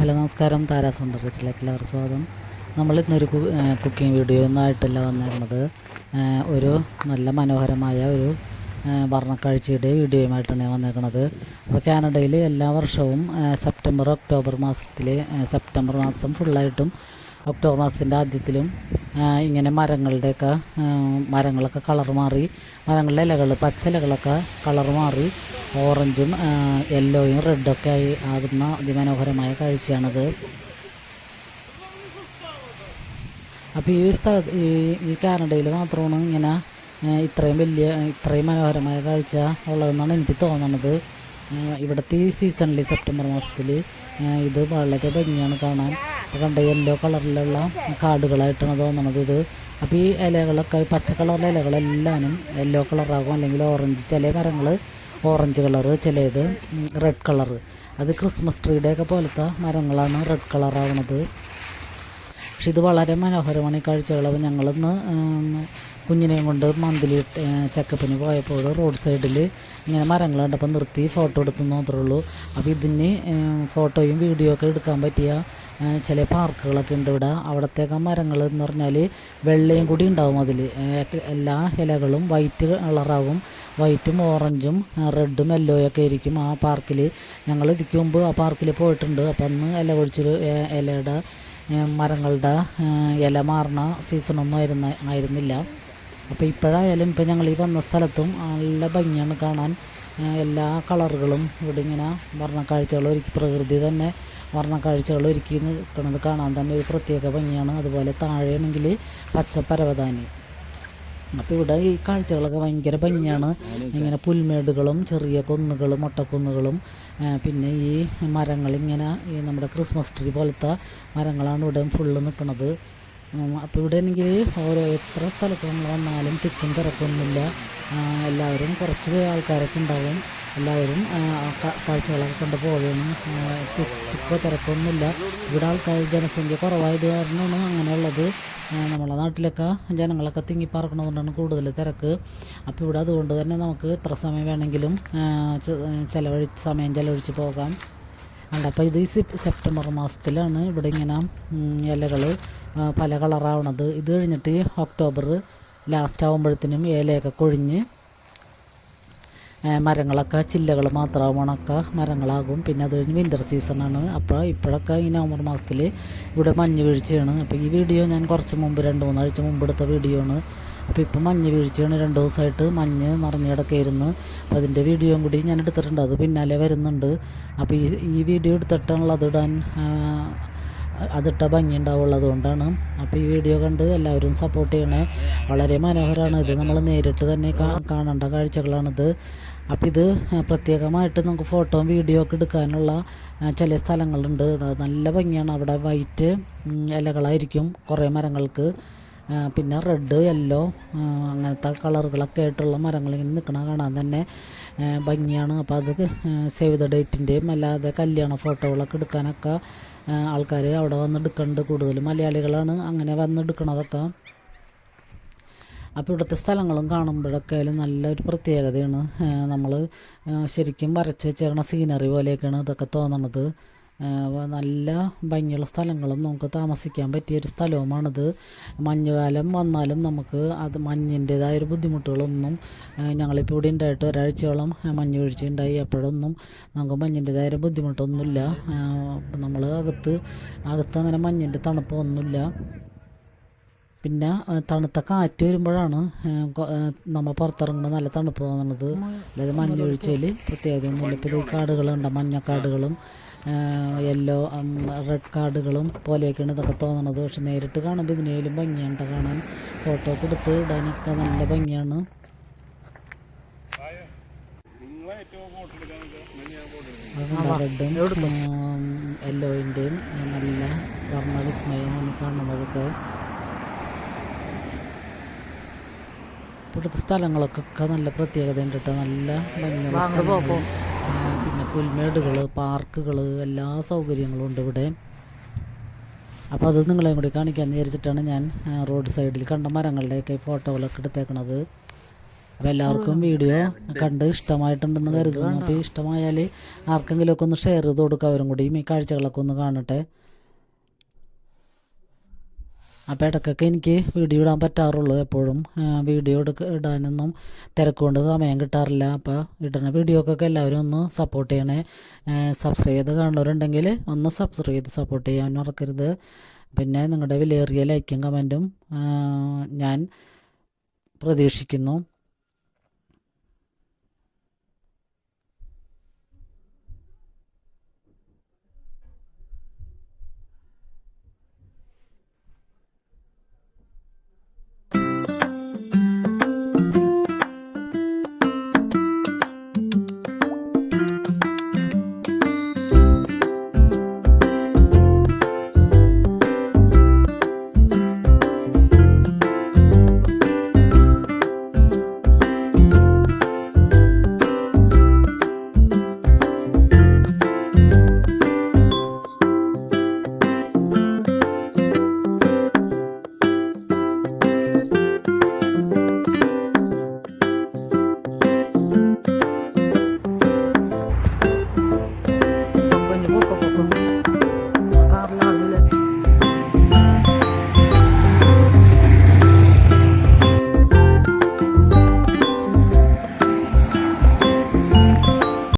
Hello നമസ്കാരം, Tara's വണ്ടർകിച്ചണിലേക്ക് എല്ലാവർക്കും സ്വാഗതം. നമ്മളിന്നൊരു കുക്കിംഗ് വീഡിയോ ഒന്നായിട്ടല്ല വന്നിരുന്നത്. ഒരു നല്ല മനോഹരമായ ഒരു വർണ്ണക്കാഴ്ചയുടെ വീഡിയോയുമായിട്ടാണ് ഞാൻ വന്നേക്കുന്നത്. അപ്പോൾ കാനഡയിൽ എല്ലാ വർഷവും ഒക്ടോബർ സെപ്റ്റംബർ മാസം ഫുള്ളായിട്ടും ഒക്ടോബർ മാസത്തിൻ്റെ ആദ്യത്തിലും ഇങ്ങനെ മരങ്ങളൊക്കെ കളർ മാറി, മരങ്ങളുടെ ഇലകൾ പച്ച ഇലകളൊക്കെ കളർ മാറി ഓറഞ്ചും യെല്ലോയും റെഡൊക്കെ ആകുന്ന അതിമനോഹരമായ കാഴ്ചയാണത്. അപ്പോൾ ഈ കാനഡയിൽ മാത്രമാണ് ഇങ്ങനെ ഇത്രയും മനോഹരമായ കാഴ്ച ഉള്ളതെന്നാണ് എനിക്ക് തോന്നുന്നത്. ഇവിടുത്തെ ഈ സീസണിൽ സെപ്റ്റംബർ മാസത്തിൽ ഇത് വളരെ ഭംഗിയാണ് കാണാൻ. കണ്ട യെല്ലോ കളറിലുള്ള കാടുകളായിട്ടാണ് തോന്നുന്നത് ഇത്. അപ്പോൾ ഈ ഇലകളൊക്കെ പച്ച കളറിലെ ഇലകളെല്ലാനും യെല്ലോ കളറാകും, അല്ലെങ്കിൽ ഓറഞ്ച്. ചില മരങ്ങൾ ഓറഞ്ച് കളറ്, ചിലത് റെഡ് കളറ്. അത് ക്രിസ്മസ് ട്രീയുടെയൊക്കെ പോലത്തെ മരങ്ങളാണ് റെഡ് കളറാവുന്നത്. പക്ഷെ ഇത് വളരെ മനോഹരമാണ് ഈ കാഴ്ചകൾ. അപ്പോൾ ഞങ്ങളിന്ന് കുഞ്ഞിനെയും കൊണ്ട് മന്തിലി ചെക്കപ്പിന് പോയപ്പോൾ റോഡ് സൈഡിൽ ഇങ്ങനെ മരങ്ങൾ കണ്ടപ്പോൾ നിർത്തി ഫോട്ടോ എടുത്തെന്ന് മാത്രമേ ഉള്ളൂ. അപ്പോൾ ഇതിന് ഫോട്ടോയും വീഡിയോ ഒക്കെ എടുക്കാൻ പറ്റിയ ചില പാർക്കുകളൊക്കെ ഉണ്ട് ഇവിടെ. അവിടത്തേക്ക് മരങ്ങൾ എന്ന് പറഞ്ഞാൽ വെള്ളയും കൂടി ഉണ്ടാവും. അതിൽ എല്ലാ ഇലകളും വൈറ്റ് കളറാകും. വൈറ്റും ഓറഞ്ചും റെഡും യെല്ലോയൊക്കെ ആയിരിക്കും ആ പാർക്കിൽ. ഞങ്ങൾ ഇതിക്ക് മുമ്പ് ആ പാർക്കിൽ പോയിട്ടുണ്ട്. അപ്പം അന്ന് ഇലയുടെ മരങ്ങളുടെ ഇല മാറുന്ന സീസണൊന്നും ആയിരുന്നില്ല. അപ്പോൾ ഇപ്പോഴായാലും ഇപ്പം ഞങ്ങൾ ഈ വന്ന സ്ഥലത്തും നല്ല ഭംഗിയാണ് കാണാൻ. എല്ലാ കളറുകളും ഇവിടെ ഇങ്ങനെ വർണ്ണക്കാഴ്ചകൾ പ്രകൃതി തന്നെ വർണ്ണക്കാഴ്ചകൾ ഒരുക്കി നിൽക്കുന്നത് കാണാൻ തന്നെ ഒരു പ്രത്യേക ഭംഗിയാണ്. അതുപോലെ താഴെയാണെങ്കിൽ പച്ചപ്പരവതാനി. അപ്പോൾ ഇവിടെ ഈ കാഴ്ചകളൊക്കെ ഭയങ്കര ഭംഗിയാണ്. ഇങ്ങനെ പുൽമേടുകളും ചെറിയ കുന്നുകളും മൊട്ടക്കുന്നുകളും പിന്നെ ഈ മരങ്ങളിങ്ങനെ നമ്മുടെ ക്രിസ്മസ് ട്രീ പോലത്തെ മരങ്ങളാണ് ഇവിടെ ഫുള്ള് നിൽക്കുന്നത്. അപ്പോൾ ഇവിടെ ആണെങ്കിൽ എത്ര സ്ഥലത്ത് നമ്മൾ വന്നാലും തിക്കും തിരക്കൊന്നുമില്ല. എല്ലാവരും കുറച്ച് ആൾക്കാരൊക്കെ ഉണ്ടാവും. എല്ലാവരും കാഴ്ചകളൊക്കെ കണ്ട് പോവുകയാണ്. തിക്കോ തിരക്കൊന്നുമില്ല. ഇവിടെ ജനസംഖ്യ കുറവായത് കാരണമാണ് അങ്ങനെയുള്ളത്. നമ്മളെ നാട്ടിലൊക്കെ ജനങ്ങളൊക്കെ തിങ്ങിപ്പാർക്കണതുകൊണ്ടാണ് കൂടുതൽ തിരക്ക്. അപ്പോൾ ഇവിടെ അതുകൊണ്ട് തന്നെ നമുക്ക് എത്ര സമയം വേണമെങ്കിലും സമയം ചെലവഴിച്ച് പോകാം. അപ്പോൾ ഇത് സെപ്റ്റംബർ മാസത്തിലാണ് ഇവിടെ ഇങ്ങനെ ഇലകൾ പല കളറാവണത്. ഇത് കഴിഞ്ഞിട്ട് ഒക്ടോബർ ലാസ്റ്റ് ആകുമ്പോഴത്തേനും ഇലയൊക്കെ കൊഴിഞ്ഞ് മരങ്ങളൊക്കെ ചില്ലകൾ മാത്രമാകും, ഉണക്ക മരങ്ങളാകും. പിന്നെ അത് കഴിഞ്ഞ് വിൻ്റർ സീസണാണ്. അപ്പോൾ ഇപ്പോഴൊക്കെ ഈ നവംബർ മാസത്തിൽ ഇവിടെ മഞ്ഞ് വീഴ്ചയാണ്. അപ്പോൾ ഈ വീഡിയോ ഞാൻ കുറച്ച് മുമ്പ് 2-3 ആഴ്ച മുമ്പ് എടുത്ത വീഡിയോ ആണ്. അപ്പോൾ ഇപ്പം മഞ്ഞ് വീഴ്ചയാണ്. 2 ദിവസമായിട്ട് മഞ്ഞ് നിറഞ്ഞ് കിടക്കായിരുന്നു. അപ്പോൾ അതിൻ്റെ വീഡിയോയും കൂടി ഞാൻ എടുത്തിട്ടുണ്ട്. അത് പിന്നാലെ വരുന്നുണ്ട്. അപ്പോൾ ഈ വീഡിയോ എടുത്തിട്ടുള്ള അതിട്ട ഭംഗി ഉണ്ടാവുള്ളത് കൊണ്ടാണ്. അപ്പോൾ ഈ വീഡിയോ കണ്ട് എല്ലാവരും സപ്പോർട്ട് ചെയ്യണേ. വളരെ മനോഹരമാണ്. ഇത് നമ്മൾ നേരിട്ട് തന്നെ കാണേണ്ട കാഴ്ചകളാണിത്. അപ്പോൾ ഇത് പ്രത്യേകമായിട്ട് നമുക്ക് ഫോട്ടോയും വീഡിയോ ഒക്കെ എടുക്കാനുള്ള ചില സ്ഥലങ്ങളുണ്ട്. നല്ല ഭംഗിയാണ്. അവിടെ വൈറ്റ് ഇലകളായിരിക്കും കുറേ മരങ്ങൾക്ക്. പിന്നെ റെഡ് യെല്ലോ അങ്ങനത്തെ കളറുകളൊക്കെ ആയിട്ടുള്ള മരങ്ങളിങ്ങനെ നിൽക്കണ കാണാൻ തന്നെ ഭംഗിയാണ്. അപ്പോൾ അത് സേവ് ദ ഡേറ്റിൻ്റെയും അല്ലാതെ കല്യാണ ഫോട്ടോകളൊക്കെ എടുക്കാനൊക്കെ ആൾക്കാർ അവിടെ വന്നെടുക്കുന്നുണ്ട്. കൂടുതലും മലയാളികളാണ് അങ്ങനെ വന്നെടുക്കണതൊക്കെ. അപ്പോൾ ഇവിടുത്തെ സ്ഥലങ്ങളും കാണുമ്പോഴൊക്കെ നല്ലൊരു പ്രത്യേകതയാണ്. നമ്മൾ ശരിക്കും വരച്ച് വെച്ചേക്കണ സീനറി പോലെയൊക്കെയാണ് ഇതൊക്കെ തോന്നണത്. നല്ല ഭംഗിയുള്ള സ്ഥലങ്ങളും നമുക്ക് താമസിക്കാൻ പറ്റിയൊരു സ്ഥലവുമാണിത്. മഞ്ഞുകാലം വന്നാലും നമുക്ക് മഞ്ഞിൻ്റേതായൊരു ബുദ്ധിമുട്ടുകളൊന്നും ഞങ്ങളിപ്പോൾ ഇവിടെ ഉണ്ടായിട്ട് ഒരാഴ്ചയോളം മഞ്ഞ് വീഴ്ച ഉണ്ടായി. അപ്പോഴൊന്നും നമുക്ക് മഞ്ഞിൻ്റേതായൊരു ബുദ്ധിമുട്ടൊന്നുമില്ല. നമ്മൾ അകത്ത് അങ്ങനെ മഞ്ഞിൻ്റെ തണുപ്പൊന്നുമില്ല. പിന്നെ തണുത്ത കാറ്റ് വരുമ്പോഴാണ് നമ്മൾ പുറത്തിറങ്ങുമ്പോൾ നല്ല തണുപ്പ് തോന്നുന്നത്. അതായത് മഞ്ഞ് വീഴ്ചയിൽ പ്രത്യേകതയൊന്നുമില്ല. ഇപ്പോൾ ഈ കാടുകളുണ്ട്, മഞ്ഞക്കാടുകളും യെല്ലോ റെഡ് കാർഡുകളും പോലെയൊക്കെയാണ് ഇതൊക്കെ തോന്നണത്. പക്ഷെ നേരിട്ട് കാണുമ്പോൾ ഇതിനേലും ഭംഗിയാണ് കാണാൻ. ഫോട്ടോ ഒക്കെ എടുത്ത് ഇടാനൊക്കെ നല്ല ഭംഗിയാണ്. റെഡും യെല്ലോയിൻ്റെയും നല്ല വർണ്ണവിസ്മയമാണ് കാണുന്നതൊക്കെ. ഇവിടുത്തെ സ്ഥലങ്ങളൊക്കെ നല്ല പ്രത്യേകതയുണ്ട് കേട്ടോ. നല്ല ഭംഗിയുള്ള സ്ഥലങ്ങൾ, പിന്നെ പുൽമേടുകൾ, പാർക്കുകൾ, എല്ലാ സൗകര്യങ്ങളും ഉണ്ട് ഇവിടെ. അപ്പോൾ അത് നിങ്ങളെയും കൂടി കാണിക്കാമെന്ന് വിചാരിച്ചിട്ടാണ് ഞാൻ റോഡ് സൈഡിൽ കണ്ട മരങ്ങളുടെയൊക്കെ ഫോട്ടോകളൊക്കെ എടുത്തേക്കണത്. അപ്പോൾ എല്ലാവർക്കും വീഡിയോ കണ്ട് ഇഷ്ടമായിട്ടുണ്ടെന്ന് കരുതുന്നു. അപ്പോൾ ഇഷ്ടമായാൽ ആർക്കെങ്കിലുമൊക്കെ ഒന്ന് ഷെയർ ചെയ്ത് കൊടുക്കുക, അവരും കൂടി ഈ കാഴ്ചകളൊക്കെ ഒന്ന് കാണട്ടെ. അപ്പോൾ ഇടയ്ക്കൊക്കെ എനിക്ക് വീഡിയോ ഇടാൻ പറ്റാറുള്ളൂ, എപ്പോഴും വീഡിയോ ഇടാനൊന്നും തിരക്കുകൊണ്ട് സമയം കിട്ടാറില്ല. അപ്പോൾ ഇടുന്ന വീഡിയോക്കൊക്കെ എല്ലാവരും ഒന്ന് സപ്പോർട്ട് ചെയ്യണേ. സബ്സ്ക്രൈബ് ചെയ്ത് കാണുന്നവരുണ്ടെങ്കിൽ ഒന്ന് സബ്സ്ക്രൈബ് ചെയ്ത് സപ്പോർട്ട് ചെയ്യാൻ മറക്കരുത്. പിന്നെ നിങ്ങളുടെ വിലയേറിയ ലൈക്കും കമൻറ്റും ഞാൻ പ്രതീക്ഷിക്കുന്നു.